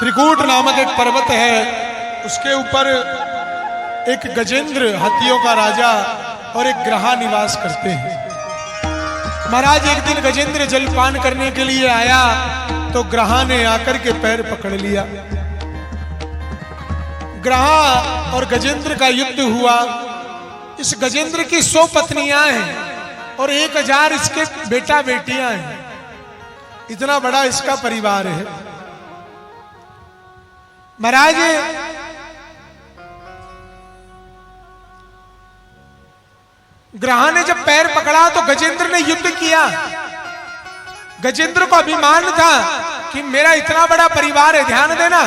त्रिकूट नामक एक पर्वत है, उसके ऊपर एक गजेंद्र हाथियों का राजा और एक ग्रहा निवास करते हैं। महाराज एक दिन गजेंद्र जलपान करने के लिए आया तो ग्रहा ने आकर के पैर पकड़ लिया। ग्रहा और गजेंद्र का युद्ध हुआ। इस गजेंद्र की 100 पत्नियां हैं और 1000 इसके बेटा बेटियां हैं। इतना बड़ा इसका परिवार है। महाराज ग्रहा ने जब पैर पकड़ा तो गजेंद्र ने युद्ध किया। गजेंद्र को अभिमान था कि मेरा इतना बड़ा परिवार है। ध्यान देना,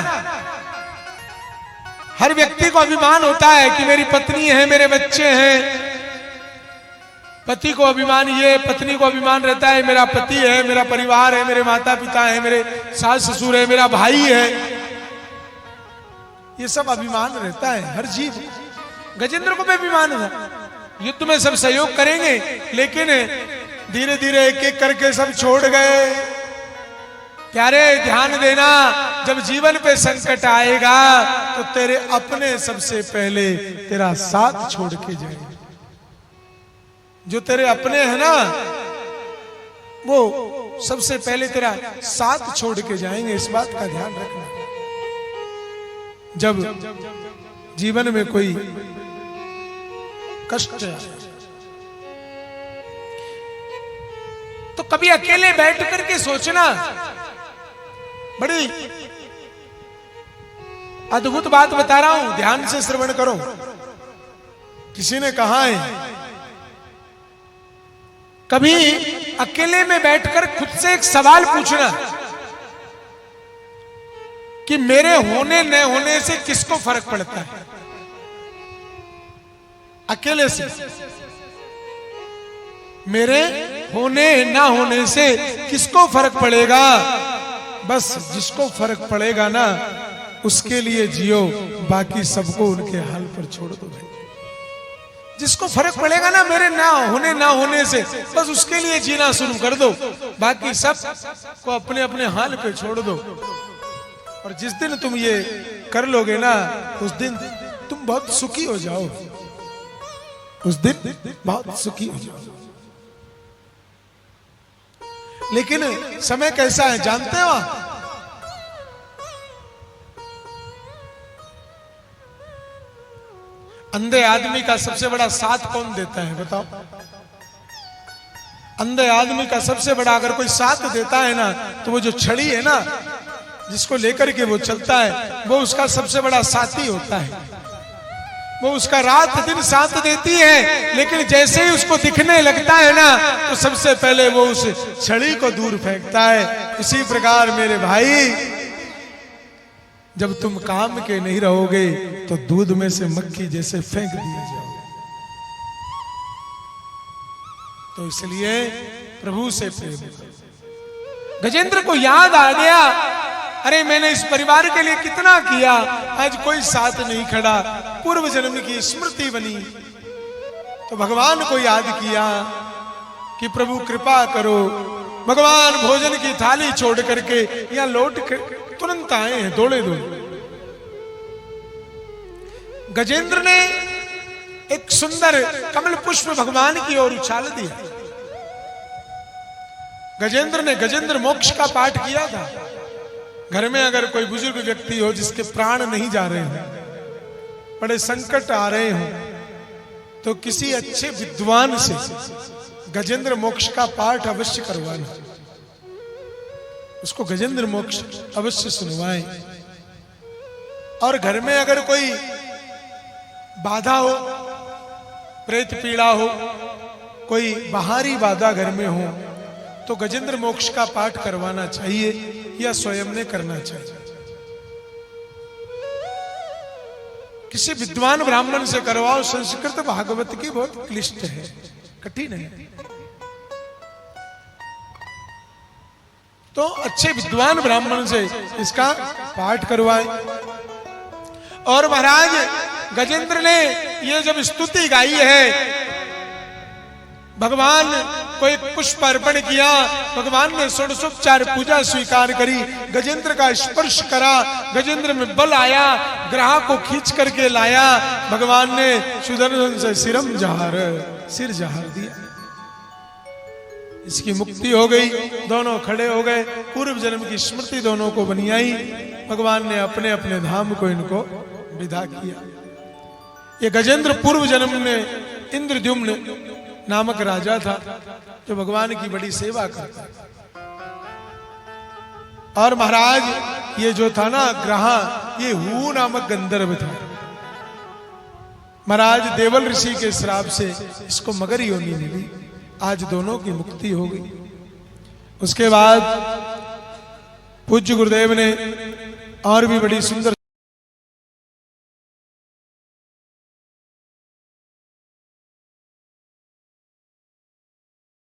हर व्यक्ति को अभिमान होता है कि मेरी पत्नी है, मेरे बच्चे हैं। पति को अभिमान, ये पत्नी को अभिमान रहता है मेरा पति है, मेरा परिवार है, मेरे माता पिता है, मेरे सास ससुर है, मेरा भाई है। ये सब अभिमान रहता है हर जीव। गजेंद्र को भी अभिमान था। युद्ध में सब सहयोग करेंगे, लेकिन धीरे धीरे एक एक करके सब छोड़ गए। प्यारे ध्यान देना, जब जीवन पे संकट आएगा तो तेरे अपने सबसे पहले तेरा साथ छोड़ के जाएंगे। जो तेरे अपने हैं ना, वो सबसे पहले तेरा साथ छोड़ के जाएंगे। इस बात का ध्यान रखना। जब जीवन में कोई कष्ट तो कभी अकेले बैठ करके सोचना। बड़ी अद्भुत बात बता रहा हूं, ध्यान से श्रवण करो। किसी ने कहा है, कभी अकेले में बैठकर खुद से एक सवाल पूछना कि मेरे होने न होने से किसको फर्क पड़ता है। अकेले से मेरे होने ना होने से किसको फर्क पड़ेगा। बस जिसको फर्क पड़ेगा ना, उसके लिए जियो, बाकी सबको उनके हाल पर छोड़ दो। जिसको फर्क पड़ेगा ना मेरे ना होने से, बस उसके लिए जीना शुरू कर दो। बाकी सब को अपने अपने हाल पे छोड़ दो। और जिस दिन तुम ये कर लोगे ना, उस दिन तुम बहुत सुखी हो जाओ। उस दिन बहुत सुखी हो जाओ। लेकिन समय कैसा है जानते हो? अंधे आदमी का सबसे बड़ा साथ कौन देता है बताओ? अंधे आदमी का सबसे बड़ा अगर कोई साथ देता है ना, तो वो जो छड़ी है ना, जिसको लेकर के वो चलता है, वो उसका सबसे बड़ा साथी होता है। वो उसका रात दिन साथ देती है, लेकिन जैसे ही उसको दिखने लगता है ना, तो सबसे पहले वो उस छड़ी को दूर फेंकता है। इसी प्रकार मेरे भाई, जब तुम काम के नहीं रहोगे तो दूध में से मक्खी जैसे फेंक दिया जाओगे। तो इसलिए प्रभु से प्रेम। गजेंद्र को याद आ गया, अरे मैंने इस परिवार के लिए कितना किया, आज कोई साथ नहीं खड़ा। पूर्व जन्म की स्मृति बनी तो भगवान को याद किया कि प्रभु कृपा करो। भगवान भोजन की थाली छोड़ करके यहां लौट कर तुरंत आए हैं, दौड़े दौड़े। गजेंद्र ने एक सुंदर कमल पुष्प भगवान की ओर उछाल दिया। गजेंद्र ने गजेंद्र मोक्ष का पाठ किया था। घर में अगर कोई बुजुर्ग व्यक्ति हो जिसके प्राण नहीं जा रहे हैं, बड़े संकट आ रहे हो, तो किसी अच्छे विद्वान से गजेंद्र मोक्ष का पाठ अवश्य करवाना। उसको गजेंद्र मोक्ष अवश्य सुनवाएं। और घर में अगर कोई बाधा हो, प्रेत पीड़ा हो, कोई बाहरी बाधा घर में हो, तो गजेंद्र मोक्ष का पाठ करवाना चाहिए या स्वयं ने करना चाहिए। किसी विद्वान ब्राह्मण से करवाओ। संस्कृत भागवत की बहुत क्लिष्ट है, कठिन है। तो अच्छे विद्वान ब्राह्मण से इसका पाठ करवाएं। और महाराज गजेंद्र ने ये जब स्तुति गाई है भगवान को एक पुष्प अर्पण किया, भगवान ने षोडशोपचार पूजा स्वीकार करी, गजेंद्र का स्पर्श करा, गजेंद्र में बल आया, ग्राह को खींच करके लाया, भगवान ने सुदर्शन से सिर जहार दिया, इसकी मुक्ति हो गई। दोनों खड़े हो गए, पूर्व जन्म की स्मृति दोनों को बनी आई, भगवान ने अपने अपने धाम को इनको विदा किया। ये गजेंद्र पूर्व जन्म में इंद्रद्युम्न नामक राजा था जो भगवान की बड़ी सेवा करता, और महाराज ये जो था ना ग्रह, ये हू नामक गंधर्व था। महाराज देवल ऋषि के श्राप से इसको मगर योनि मिली, आज दोनों की मुक्ति हो गई। उसके बाद पूज्य गुरुदेव ने और भी बड़ी सुंदर